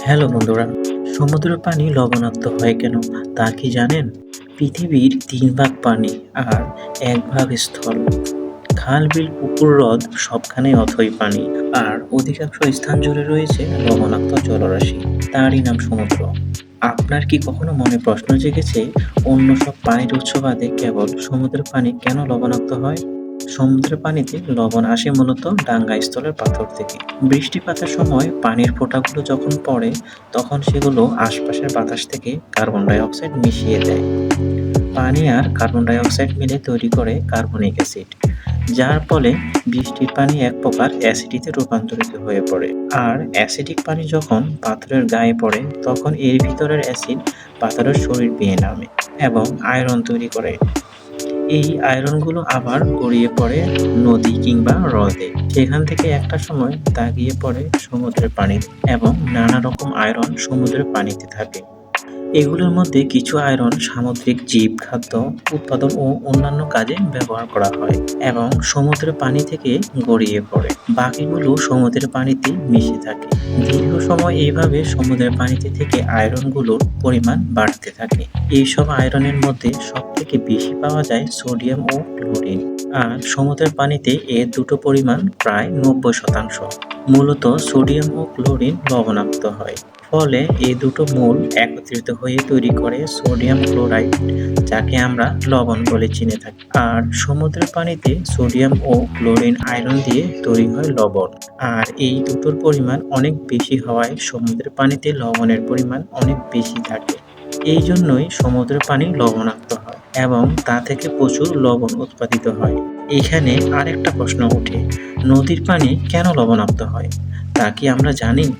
Hello বন্ধুরা, সমুদ্রের পানি লবণাক্ত হয় কেন তা কি জানেন? পৃথিবীর ৩ ভাগ পানি আর ১ ভাগ স্থল। খাল, বিল, পুকুর, হ্রদ সবখানেই অথই পানি। আর অধিকাংশ স্থান জুড়ে রয়েছে লবণাক্ত জলরাশি। তারই নাম সমুদ্র। আপনার কি কখনো মনে প্রশ্ন জেগেছে অন্য সব পানির উৎস বাদে কেবল সমুদ্রের পানি কেন লবণাক্ত হয়? সমুদ্রের পানিতে লবণ আসে মূলত ডাঙা স্থলের পাথর থেকে। বৃষ্টিপাতের সময় পানির ফোঁটাগুলো যখন পড়ে তখন সেগুলো আশপাশের বাতাস থেকে কার্বন ডাই অক্সাইড মিশিয়ে দেয়। পানি আর কার্বন ডাই অক্সাইড মিলে তৈরি করে কার্বনিক অ্যাসিড, যার ফলে বৃষ্টির পানি এক প্রকার অ্যাসিডিতে রূপান্তরিত হয়ে পড়ে। আর অ্যাসিডিক পানি যখন পাথরের গায়ে পড়ে তখন এর ভিতরের অ্যাসিড পাথরের শরীর বেয়ে নামে এবং আয়রন তৈরি করে। এই আয়রনগুলো আবার গড়িয়ে পড়ে নদী কিংবা হ্রদে। সেখান থেকে একটা সময় তা গিয়ে পড়ে সমুদ্রের পানিতে এবং নানা রকম আয়রন সমুদ্রের পানিতে থাকে। এগুলোর মধ্যে কিছু আয়রন সামুদ্রিক জীব খাদ্য উৎপাদন ও অন্যান্য কাজে ব্যবহার করা হয় এবং সমুদ্রের পানি থেকে গড়িয়ে পড়ে। বাকিগুলো সমুদ্রের পানিতে মিশে থাকে। দীর্ঘ সময় এইভাবে সমুদ্রের পানিতে থেকে আয়রনগুলোর পরিমাণ বাড়তে থাকে। এইসব আয়রনের মধ্যে সবথেকে বেশি পাওয়া যায় সোডিয়াম ও ক্লোরিন। আর সমুদ্রের পানিতে এর দুটো পরিমাণ প্রায় ৯০%। মূলত সোডিয়াম ও ক্লোরিন লবণাক্ত হয়। ফলে এই দুটো মূল একত্রিত হয়ে তৈরি করে সোডিয়াম ক্লোরাইড, যাকে আমরা লবণ বলে চিনে থাকি। আর সমুদ্রের পানিতে সোডিয়াম ও ক্লোরিন আয়রন দিয়ে তৈরি হয় লবণ। আর এই দুটোর পরিমাণ অনেক বেশি হওয়ায় সমুদ্রের পানিতে লবণের পরিমাণ অনেক বেশি থাকে। এই জন্যই সমুদ্রের পানি লবণাক্ত হয় এবং তা থেকে প্রচুর লবণ উৎপাদিত হয়। এখানে আরেকটা প্রশ্ন ওঠে, নদীর পানি কেন লবণাক্ত হয় তা কি আমরা জানি?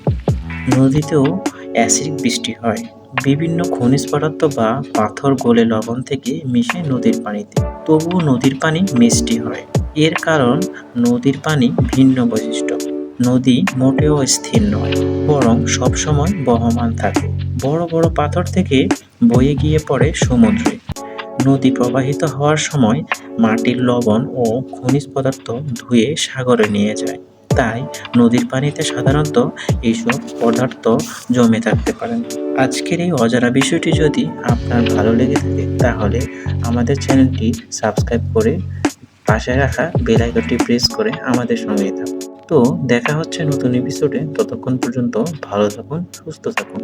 নদীতেও অ্যাসিড বৃষ্টি হয়। বিভিন্ন খনিজ পদার্থ বা পাথর গলে লবণ থেকে মিশে নদীর পানিতে। তবুও নদীর পানি মিষ্টি হয়। এর কারণ নদীর পানি ভিন্ন বৈশিষ্ট্য। নদী মোটেও স্থির নয়, বরং সবসময় বহমান থাকে। বড় বড় পাথর থেকে বয়ে গিয়ে পড়ে সমুদ্রে। নদী প্রবাহিত হওয়ার সময় মাটির লবণ ও খনিজ পদার্থ ধুয়ে সাগরে নিয়ে যায়। তাই নদীর পানিতে সাধারণত এইসব পদার্থ জমে থাকতে পারে না। আজকের এই অজানা বিষয়টি যদি আপনার ভালো লেগে থাকে তাহলে আমাদের চ্যানেলটি সাবস্ক্রাইব করে পাশে রাখা বেল আইকনটি প্রেস করে আমাদের সঙ্গেই থাকুন। তো দেখা হচ্ছে নতুন এপিসোডে। ততক্ষণ পর্যন্ত ভালো থাকুন, সুস্থ থাকুন।